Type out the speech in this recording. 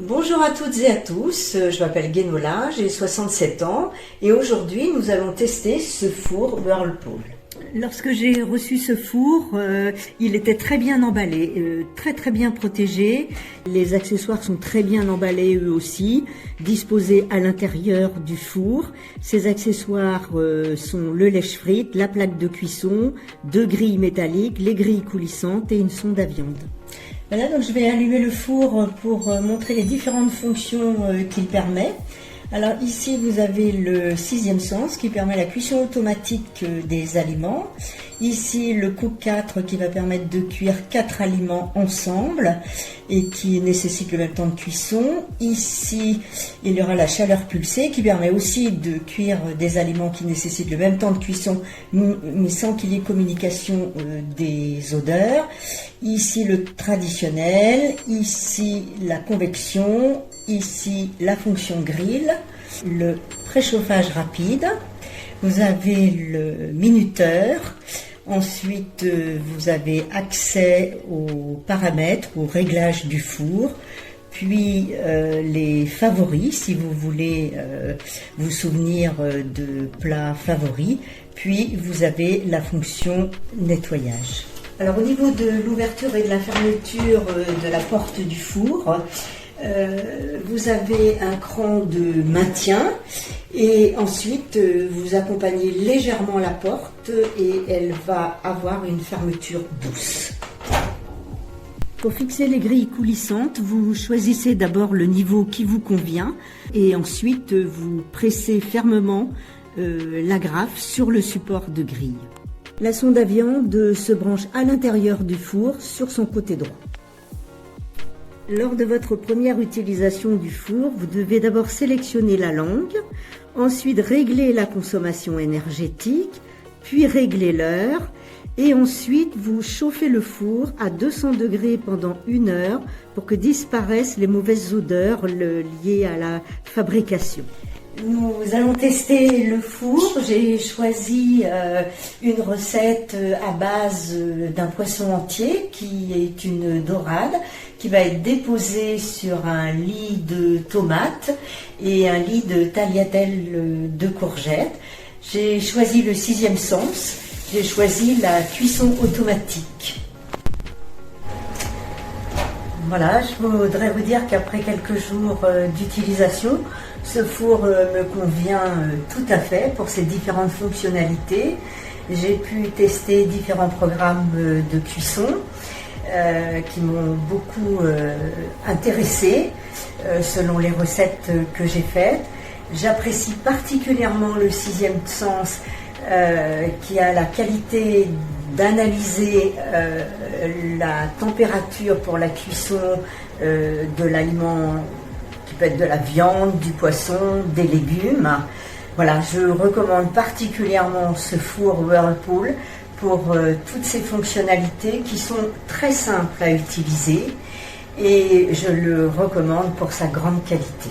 Bonjour à toutes et à tous, je m'appelle Guénola, j'ai 67 ans et aujourd'hui nous allons tester ce four Whirlpool. Lorsque j'ai reçu ce four, il était très bien emballé, très bien protégé. Les accessoires sont très bien emballés eux aussi, disposés à l'intérieur du four. Ces accessoires sont le lèche-frites, la plaque de cuisson, 2 grilles métalliques, les grilles coulissantes et une sonde à viande. Voilà, donc je vais allumer le four pour montrer les différentes fonctions qu'il permet. Alors ici vous avez le 6e sens qui permet la cuisson automatique des aliments. Ici le Cook 4 qui va permettre de cuire 4 aliments ensemble et qui nécessite le même temps de cuisson. Ici il y aura la chaleur pulsée qui permet aussi de cuire des aliments qui nécessitent le même temps de cuisson mais sans qu'il y ait communication des odeurs. Ici le traditionnel, ici la convection, ici la fonction grill, le préchauffage rapide, vous avez le minuteur, ensuite vous avez accès aux paramètres, aux réglages du four, puis les favoris si vous voulez vous souvenir de plats favoris, puis vous avez la fonction nettoyage. Alors au niveau de l'ouverture et de la fermeture de la porte du four, vous avez un cran de maintien et ensuite vous accompagnez légèrement la porte et elle va avoir une fermeture douce. Pour fixer les grilles coulissantes, vous choisissez d'abord le niveau qui vous convient et ensuite vous pressez fermement l'agrafe sur le support de grille. La sonde à viande se branche à l'intérieur du four sur son côté droit. Lors de votre première utilisation du four, vous devez d'abord sélectionner la langue, ensuite régler la consommation énergétique, puis régler l'heure, et ensuite vous chauffez le four à 200 degrés pendant 1 heure pour que disparaissent les mauvaises odeurs liées à la fabrication. Nous allons tester le four. J'ai choisi une recette à base d'un poisson entier qui est une dorade qui va être déposée sur un lit de tomates et un lit de tagliatelle de courgettes. J'ai choisi le 6e sens, j'ai choisi la cuisson automatique. Voilà, je voudrais vous dire qu'après quelques jours d'utilisation, ce four me convient tout à fait pour ses différentes fonctionnalités. J'ai pu tester différents programmes de cuisson qui m'ont beaucoup intéressé selon les recettes que j'ai faites. J'apprécie particulièrement le 6e sens qui a la qualité d'analyser la température pour la cuisson de l'aliment, qui peut être de la viande, du poisson, des légumes. Voilà, je recommande particulièrement ce four Whirlpool pour toutes ces fonctionnalités qui sont très simples à utiliser et je le recommande pour sa grande qualité.